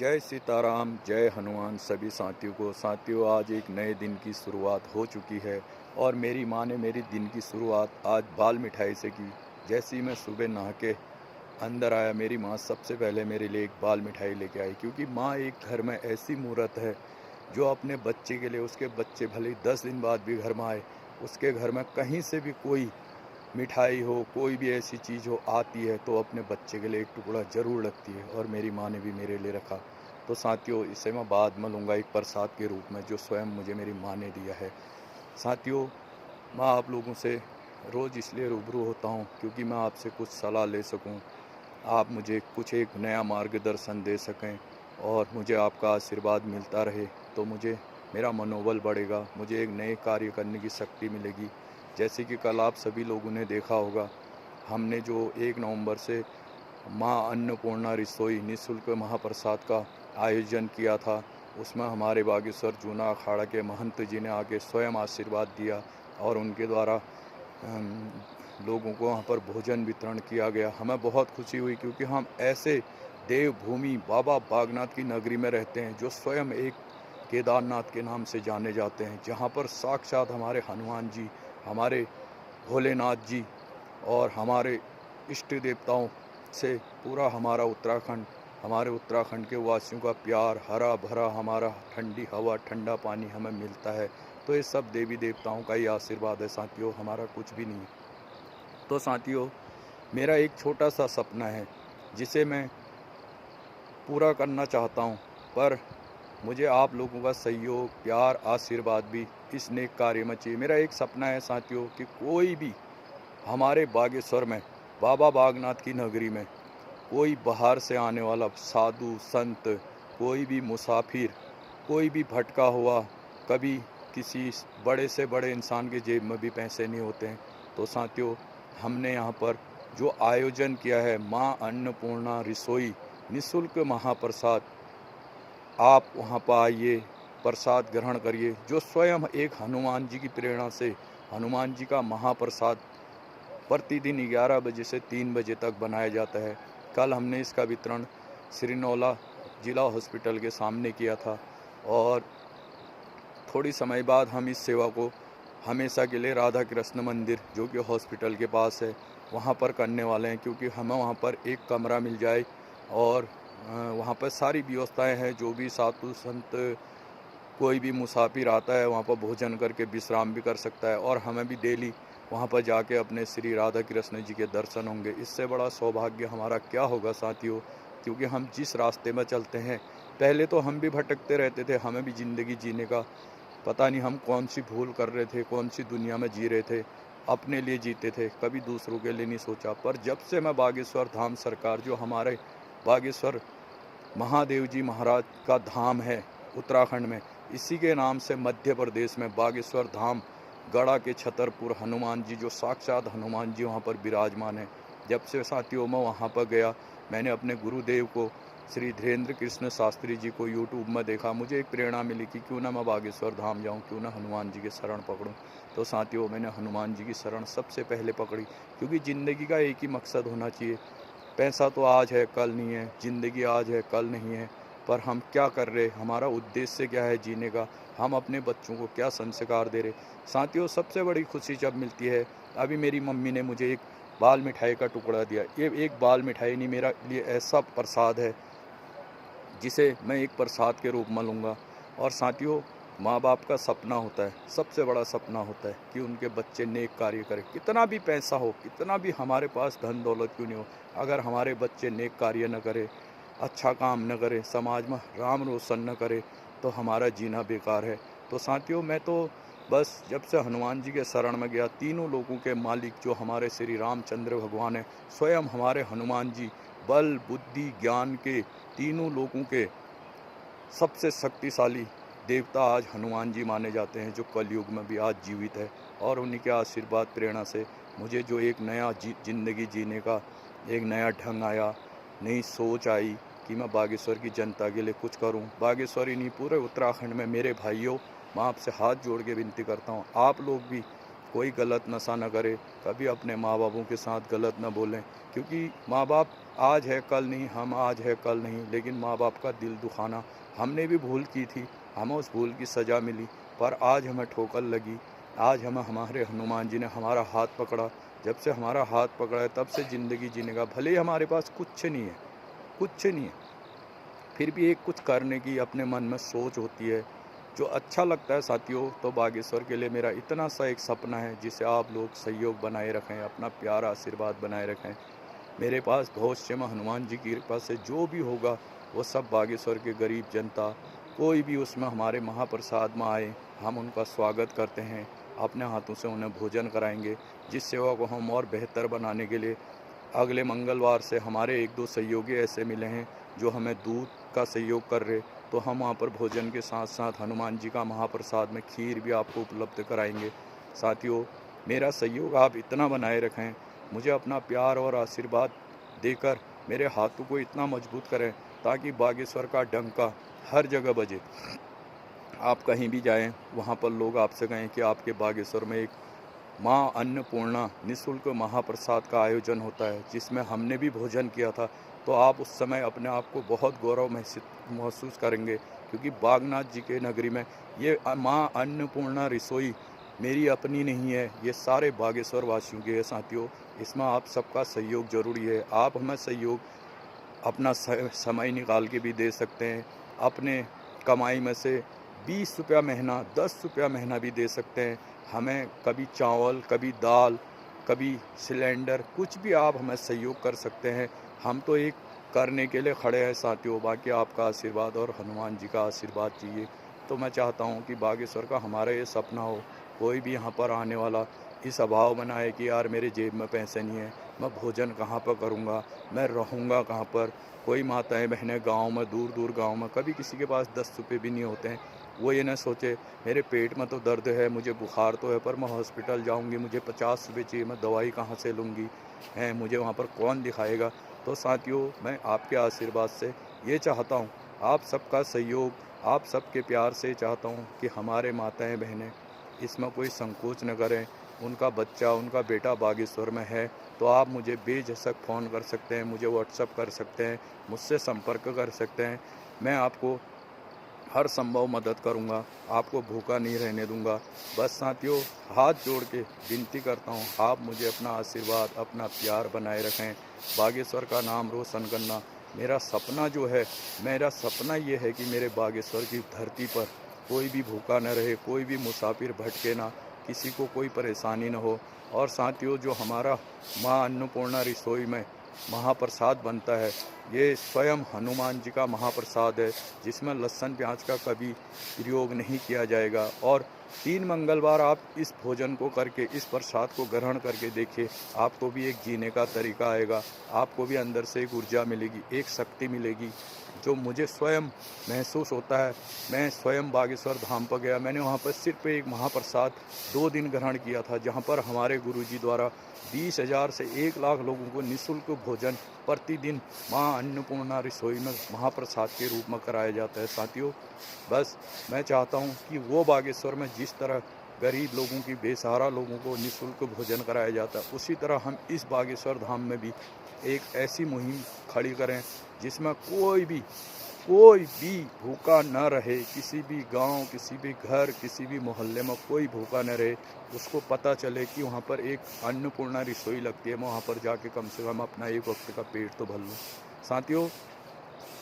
जय सीताराम, जय हनुमान सभी साथियों को। साथियों, आज एक नए दिन की शुरुआत हो चुकी है और मेरी माँ ने मेरी दिन की शुरुआत आज बाल मिठाई से की। जैसे ही मैं सुबह नहा के अंदर आया, मेरी माँ सबसे पहले मेरे लिए एक बाल मिठाई लेके आई, क्योंकि माँ एक घर में ऐसी मूरत है जो अपने बच्चे के लिए, उसके बच्चे भले ही 10 दिन बाद भी घर में आए, उसके घर में कहीं से भी कोई मिठाई हो, कोई भी ऐसी चीज़ हो आती है तो अपने बच्चे के लिए एक टुकड़ा ज़रूर रखती है, और मेरी माँ ने भी मेरे लिए रखा। तो साथियों, इसे मैं बाद में लूँगा एक प्रसाद के रूप में जो स्वयं मुझे मेरी माँ ने दिया है। साथियों, मैं आप लोगों से रोज़ इसलिए रूबरू होता हूँ क्योंकि मैं आपसे कुछ सलाह ले सकूँ, आप मुझे कुछ एक नया मार्गदर्शन दे सकें और मुझे आपका आशीर्वाद मिलता रहे, तो मुझे मेरा मनोबल बढ़ेगा, मुझे एक नए कार्य करने की शक्ति मिलेगी। जैसे कि कल आप सभी लोगों ने देखा होगा, हमने जो 1 नवंबर से माँ अन्नपूर्णा रसोई निःशुल्क महाप्रसाद का आयोजन किया था, उसमें हमारे बागेश्वर जूना अखाड़ा के महंत जी ने आके स्वयं आशीर्वाद दिया और उनके द्वारा अम, लोगों को वहाँ पर भोजन वितरण किया गया। हमें बहुत खुशी हुई, क्योंकि हम ऐसे देवभूमि बाबा बागनाथ की नगरी में रहते हैं जो स्वयं एक केदारनाथ के नाम से जाने जाते हैं, जहाँ पर साक्षात हमारे हनुमान जी, हमारे भोलेनाथ जी और हमारे इष्ट देवताओं से पूरा हमारे उत्तराखंड के वासियों का प्यार, हरा भरा हमारा ठंडी हवा, ठंडा पानी हमें मिलता है। तो ये सब देवी देवताओं का ही आशीर्वाद है साथियों, हमारा कुछ भी नहीं है। तो साथियों, मेरा एक छोटा सा सपना है जिसे मैं पूरा करना चाहता हूँ, पर मुझे आप लोगों का सहयोग, प्यार, आशीर्वाद भी इस नेक कार्य में चाहिए। मेरा एक सपना है साथियों कि कोई भी हमारे बागेश्वर में, बाबा बागनाथ की नगरी में, कोई बाहर से आने वाला साधु संत, कोई भी मुसाफिर, कोई भी भटका हुआ, कभी किसी बड़े से बड़े इंसान के जेब में भी पैसे नहीं होते हैं, तो साथियों, हमने यहाँ पर जो आयोजन किया है माँ अन्नपूर्णा रसोई निःशुल्क महाप्रसाद, आप वहाँ पर आइए, प्रसाद ग्रहण करिए, जो स्वयं एक हनुमान जी की प्रेरणा से हनुमान जी का महाप्रसाद प्रतिदिन 11 बजे से 3 बजे तक बनाया जाता है। कल हमने इसका वितरण सिरनौला जिला हॉस्पिटल के सामने किया था, और थोड़ी समय बाद हम इस सेवा को हमेशा के लिए राधा कृष्ण मंदिर, जो कि हॉस्पिटल के पास है, वहाँ पर करने वाले हैं, क्योंकि हमें वहाँ पर एक कमरा मिल जाए और वहाँ पर सारी व्यवस्थाएं हैं। जो भी साधु संत, कोई भी मुसाफिर आता है वहाँ पर भोजन करके विश्राम भी कर सकता है, और हमें भी डेली वहाँ पर जाके अपने श्री राधा कृष्ण जी के दर्शन होंगे। इससे बड़ा सौभाग्य हमारा क्या होगा साथियों, क्योंकि हम जिस रास्ते में चलते हैं, पहले तो हम भी भटकते रहते थे, हमें भी ज़िंदगी जीने का पता नहीं, हम कौन सी भूल कर रहे थे, कौन सी दुनिया में जी रहे थे, अपने लिए जीते थे, कभी दूसरों के लिए नहीं सोचा। पर जब से मैं बागेश्वर धाम सरकार, जो हमारे बागेश्वर महादेव जी महाराज का धाम है उत्तराखंड में, इसी के नाम से मध्य प्रदेश में बागेश्वर धाम, गढ़ा के छतरपुर हनुमान जी, जो साक्षात हनुमान जी वहाँ पर विराजमान है, जब से साथियों मैं वहाँ पर गया, मैंने अपने गुरुदेव को, श्री धीरेन्द्र कृष्ण शास्त्री जी को यूट्यूब में देखा, मुझे एक प्रेरणा मिली कि क्यों ना मैं बागेश्वर धाम जाऊँ, क्यों ना हनुमान जी की शरण पकड़ूँ। तो साथियों, मैंने हनुमान जी की शरण सबसे पहले पकड़ी, क्योंकि ज़िंदगी का एक ही मकसद होना चाहिए। पैसा तो आज है कल नहीं है, ज़िंदगी आज है कल नहीं है, पर हम क्या कर रहे, हमारा उद्देश्य क्या है जीने का, हम अपने बच्चों को क्या संस्कार दे रहे। साथियों, सबसे बड़ी खुशी जब मिलती है, अभी मेरी मम्मी ने मुझे एक बाल मिठाई का टुकड़ा दिया। ये एक बाल मिठाई नहीं, मेरा लिए ऐसा प्रसाद है जिसे मैं एक प्रसाद के रूप में लूँगा। और साथियों, माँ बाप का सपना होता है, सबसे बड़ा सपना होता है कि उनके बच्चे नेक कार्य करें। कितना भी पैसा हो, कितना भी हमारे पास धन दौलत क्यों नहीं हो, अगर हमारे बच्चे नेक कार्य न करें, अच्छा काम न करें, समाज में राम रोशन न करें, तो हमारा जीना बेकार है। तो साथियों, मैं तो बस जब से हनुमान जी के शरण में गया, तीनों लोगों के मालिक जो हमारे श्री रामचंद्र भगवान हैं, स्वयं हमारे हनुमान जी बल बुद्धि ज्ञान के तीनों लोगों के सबसे शक्तिशाली देवता आज हनुमान जी माने जाते हैं, जो कलयुग में भी आज जीवित है। और उन्हीं के आशीर्वाद प्रेरणा से मुझे जो एक नया ज़िंदगी जीने का एक नया ढंग आया, नई सोच आई कि मैं बागेश्वर की जनता के लिए कुछ करूं। बागेश्वर ही नहीं, पूरे उत्तराखंड में मेरे भाइयों, मैं आपसे हाथ जोड़ के विनती करता हूं, आप लोग भी कोई गलत नशा न करे, कभी अपने माँ बापों के साथ गलत न बोलें, क्योंकि माँ बाप आज है कल नहीं, हम आज है कल नहीं, लेकिन माँ बाप का दिल दुखाना, हमने भी भूल की थी, हमें उस भूल की सज़ा मिली, पर आज हमें ठोकर लगी। आज हमें हमारे हनुमान जी ने हमारा हाथ पकड़ा। जब से हमारा हाथ पकड़ा है तब से ज़िंदगी जीने का, भले ही हमारे पास कुछ नहीं है, कुछ नहीं है, फिर भी एक कुछ करने की अपने मन में सोच होती है जो अच्छा लगता है साथियों। तो बागेश्वर के लिए मेरा इतना सा एक सपना है जिसे आप लोग सहयोग बनाए रखें, अपना प्यार आशीर्वाद बनाए रखें। मेरे पास भविष्य में हनुमान जी की कृपा से जो भी होगा वो सब बागेश्वर के गरीब जनता, कोई भी उसमें हमारे महाप्रसाद में आए, हम उनका स्वागत करते हैं, अपने हाथों से उन्हें भोजन कराएंगे। जिस सेवा को हम और बेहतर बनाने के लिए अगले मंगलवार से हमारे एक दो सहयोगी ऐसे मिले हैं जो हमें दूध का सहयोग कर रहे, तो हम वहाँ पर भोजन के साथ साथ हनुमान जी का महाप्रसाद में खीर भी आपको उपलब्ध कराएंगे। साथियों, मेरा सहयोग आप इतना बनाए रखें, मुझे अपना प्यार और आशीर्वाद देकर मेरे हाथों को इतना मजबूत करें ताकि बागेश्वर का डंका हर जगह बजे। आप कहीं भी जाएं, वहाँ पर लोग आपसे कहें कि आपके बागेश्वर में एक माँ अन्नपूर्णा निःशुल्क महाप्रसाद का आयोजन होता है, जिसमें हमने भी भोजन किया था। तो आप उस समय अपने आप को बहुत गौरव महसूस करेंगे, क्योंकि बागनाथ जी के नगरी में ये माँ अन्नपूर्णा रसोई मेरी अपनी नहीं है, ये सारे बागेश्वर वासियों की है। साथियों, इसमें आप सबका सहयोग जरूरी है। आप हमें सहयोग अपना समय निकाल के भी दे सकते हैं, अपने कमाई में से 20 रुपया महीना, 10 रुपया महीना भी दे सकते हैं। हमें कभी चावल, कभी दाल, कभी सिलेंडर, कुछ भी आप हमें सहयोग कर सकते हैं। हम तो एक करने के लिए खड़े हैं साथियों, बाकी आपका आशीर्वाद और हनुमान जी का आशीर्वाद चाहिए। तो मैं चाहता हूँ कि बागेश्वर का हमारा ये सपना हो, कोई भी यहाँ पर आने वाला इस अभाव में ना आए कि यार मेरे जेब में पैसे नहीं है, मैं भोजन कहाँ पर करूँगा, मैं रहूँगा कहाँ पर। कोई माताएं बहनें गांव में, दूर दूर गांव में, कभी किसी के पास 10 रुपये भी नहीं होते हैं, वो ये ना सोचे मेरे पेट में तो दर्द है, मुझे बुखार तो है, पर मैं हॉस्पिटल जाऊंगी, मुझे 50 रुपये चाहिए, मैं दवाई कहाँ से लूँगी, हैं मुझे वहाँ पर कौन दिखाएगा। तो साथियों, मैं आपके आशीर्वाद से ये चाहता हूँ, आप सबका सहयोग, आप सबके प्यार से चाहता हूँ कि हमारे माताएं बहनें इसमें कोई संकोच न करें। उनका बच्चा, उनका बेटा बागेश्वर में है तो आप मुझे बेझिझक फ़ोन कर सकते हैं, मुझे व्हाट्सअप कर सकते हैं, मुझसे संपर्क कर सकते हैं। मैं आपको हर संभव मदद करूंगा, आपको भूखा नहीं रहने दूंगा। बस साथियों, हाथ जोड़ के विनती करता हूं, आप मुझे अपना आशीर्वाद, अपना प्यार बनाए रखें। बागेश्वर का नाम रोशन करना मेरा सपना जो है, मेरा सपना ये है कि मेरे बागेश्वर की धरती पर कोई भी भूखा न रहे, कोई भी मुसाफिर भटके ना, किसी को कोई परेशानी न हो। और साथियों, जो हमारा माँ अन्नपूर्णा रसोई में महाप्रसाद बनता है, ये स्वयं हनुमान जी का महाप्रसाद है, जिसमें लहसुन प्याज का कभी प्रयोग नहीं किया जाएगा। और 3 मंगलवार आप इस भोजन को करके, इस प्रसाद को ग्रहण करके देखिए, आपको भी एक जीने का तरीका आएगा, आपको भी अंदर से एक ऊर्जा मिलेगी, एक शक्ति मिलेगी, जो मुझे स्वयं महसूस होता है। मैं स्वयं बागेश्वर धाम पर गया, मैंने वहाँ पर सिर्फ एक महाप्रसाद 2 दिन ग्रहण किया था, जहाँ पर हमारे गुरुजी द्वारा 20,000 से 1 लाख लोगों को निःशुल्क भोजन प्रतिदिन माँ अन्नपूर्णा रसोई में महाप्रसाद के रूप में कराया जाता है। साथियों, बस मैं चाहता हूँ कि वो बागेश्वर में जिस तरह गरीब लोगों की, बेसहारा लोगों को निःशुल्क भोजन कराया जाता है, उसी तरह हम इस बागेश्वर धाम में भी एक ऐसी मुहिम खड़ी करें जिसमें कोई भी भूखा न रहे। किसी भी गांव, किसी भी घर, किसी भी मोहल्ले में कोई भूखा न रहे। उसको पता चले कि वहाँ पर एक अन्नपूर्णा रसोई लगती है, मैं वहाँ पर जाके कम से कम अपना एक वक्त का पेट तो भर लूँ। साथियों,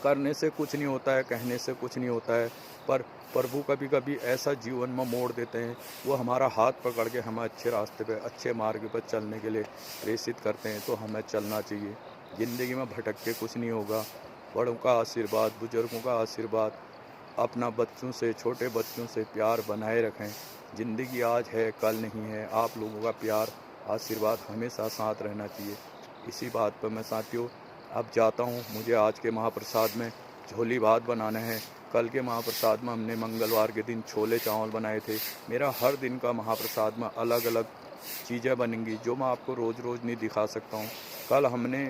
करने से कुछ नहीं होता है, कहने से कुछ नहीं होता है, पर प्रभु कभी कभी ऐसा जीवन में मोड़ देते हैं, वो हमारा हाथ पकड़ के हमें अच्छे रास्ते पे, अच्छे मार्ग पर चलने के लिए प्रेरित करते हैं। तो हमें चलना चाहिए। ज़िंदगी में भटक के कुछ नहीं होगा। बड़ों का आशीर्वाद, बुजुर्गों का आशीर्वाद, अपना बच्चों से, छोटे बच्चों से प्यार बनाए रखें। ज़िंदगी आज है, कल नहीं है। आप लोगों का प्यार, आशीर्वाद हमेशा साथ रहना चाहिए। इसी बात पर मैं साथियों अब जाता हूँ। मुझे आज के महाप्रसाद में झोली भात बनाना है। कल के महाप्रसाद में हमने मंगलवार के दिन छोले चावल बनाए थे। मेरा हर दिन का महाप्रसाद में अलग अलग चीज़ें बनेंगी, जो मैं आपको रोज़ रोज़ नहीं दिखा सकता हूँ। कल हमने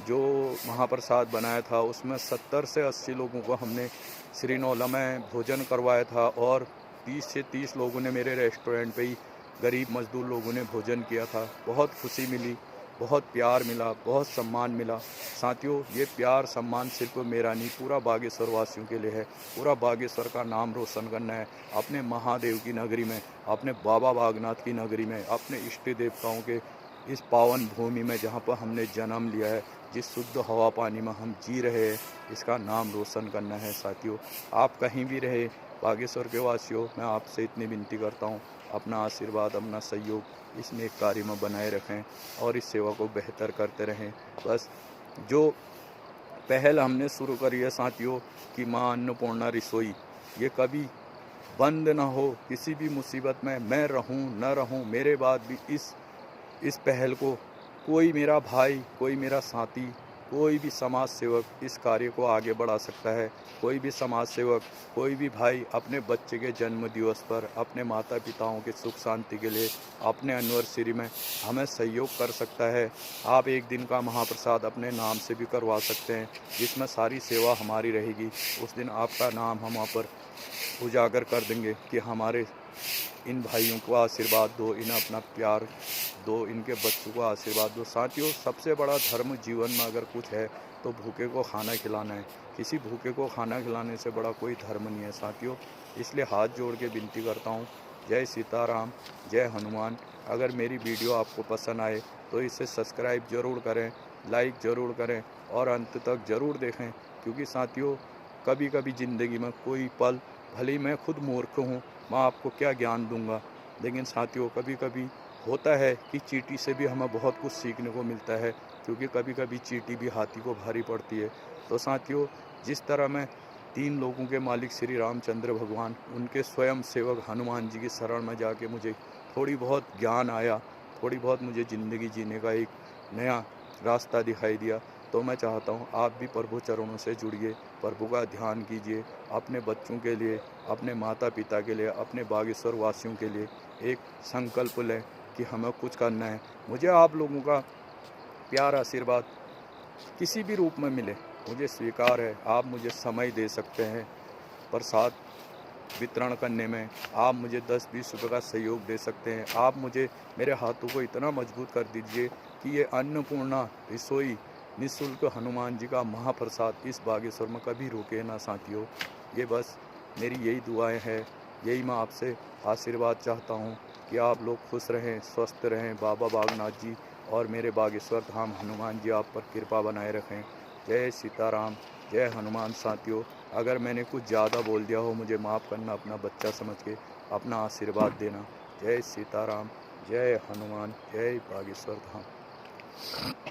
जो महाप्रसाद बनाया था उसमें 70 से 80 लोगों को हमने श्रीनौला में भोजन करवाया था, और 20 से 30 लोगों ने मेरे रेस्टोरेंट पे ही गरीब मजदूर लोगों ने भोजन किया था। बहुत खुशी मिली, बहुत प्यार मिला, बहुत सम्मान मिला। साथियों, ये प्यार सम्मान सिर्फ मेरा नहीं, पूरा बागेश्वर वासियों के लिए है। पूरा बागेश्वर का नाम रोशन करना है अपने महादेव की नगरी में, अपने बाबा बागनाथ की नगरी में, अपने इष्ट देवताओं के इस पावन भूमि में जहाँ पर हमने जन्म लिया है, जिस शुद्ध हवा पानी में हम जी रहे हैं, इसका नाम रोशन करना है। साथियों, आप कहीं भी रहे बागेश्वर के वासियों, मैं आपसे इतनी विनती करता हूँ, अपना आशीर्वाद, अपना सहयोग इस नेक कार्य में बनाए रखें और इस सेवा को बेहतर करते रहें। बस जो पहल हमने शुरू करी है साथियों कि माँ अन्नपूर्णा रसोई, ये कभी बंद ना हो। किसी भी मुसीबत में मैं रहूं न रहूं, मेरे बाद भी इस पहल को कोई मेरा भाई, कोई मेरा साथी, कोई भी समाज सेवक इस कार्य को आगे बढ़ा सकता है। कोई भी समाज सेवक, कोई भी भाई अपने बच्चे के जन्म दिवस पर, अपने माता पिताओं के सुख शांति के लिए, अपने एनिवर्सरी में हमें सहयोग कर सकता है। आप एक दिन का महाप्रसाद अपने नाम से भी करवा सकते हैं, जिसमें सारी सेवा हमारी रहेगी। उस दिन आपका नाम हम वहाँ पर उजागर कर देंगे कि हमारे इन भाइयों को आशीर्वाद दो, इन्हें अपना प्यार दो, इनके बच्चों को आशीर्वाद दो। साथियों, सबसे बड़ा धर्म जीवन में अगर कुछ है तो भूखे को खाना खिलाना है। किसी भूखे को खाना खिलाने से बड़ा कोई धर्म नहीं है साथियों। इसलिए हाथ जोड़ के विनती करता हूँ, जय सीताराम, जय हनुमान। अगर मेरी वीडियो आपको पसंद आए तो इसे सब्सक्राइब ज़रूर करें, लाइक ज़रूर करें और अंत तक ज़रूर देखें, क्योंकि साथियों कभी कभी ज़िंदगी में कोई पल, भले ही मैं खुद मूर्ख हूँ, मैं आपको क्या ज्ञान दूंगा, लेकिन साथियों कभी कभी होता है कि चींटी से भी हमें बहुत कुछ सीखने को मिलता है, क्योंकि कभी कभी चींटी भी हाथी को भारी पड़ती है। तो साथियों, जिस तरह मैं 3 लोगों के मालिक श्री रामचंद्र भगवान, उनके स्वयं सेवक हनुमान जी की शरण में जाके मुझे थोड़ी बहुत ज्ञान आया, थोड़ी बहुत मुझे ज़िंदगी जीने का एक नया रास्ता दिखाई दिया, तो मैं चाहता हूँ आप भी प्रभु चरणों से जुड़िए, प्रभु का ध्यान कीजिए, अपने बच्चों के लिए, अपने माता पिता के लिए, अपने बागेश्वर वासियों के लिए एक संकल्प लें कि हमें कुछ करना है। मुझे आप लोगों का प्यार आशीर्वाद किसी भी रूप में मिले, मुझे स्वीकार है। आप मुझे समय दे सकते हैं, प्रसाद वितरण करने में आप मुझे 10-20 रुपये का सहयोग दे सकते हैं। आप मुझे, मेरे हाथों को इतना मजबूत कर दीजिए कि ये अन्नपूर्णा रसोई निःशुल्क हनुमान जी का महाप्रसाद इस बागेश्वर में कभी रुके ना साथियों। ये बस मेरी यही दुआएं हैं, यही मैं आपसे आशीर्वाद चाहता हूँ कि आप लोग खुश रहें, स्वस्थ रहें। बाबा बागनाथ जी और मेरे बागेश्वर धाम हनुमान जी आप पर कृपा बनाए रखें। जय सीताराम, जय हनुमान। साथियों, अगर मैंने कुछ ज़्यादा बोल दिया हो मुझे माफ़ करना, अपना बच्चा समझ के अपना आशीर्वाद देना। जय सीताराम, जय हनुमान, जय बागेश्वर धाम।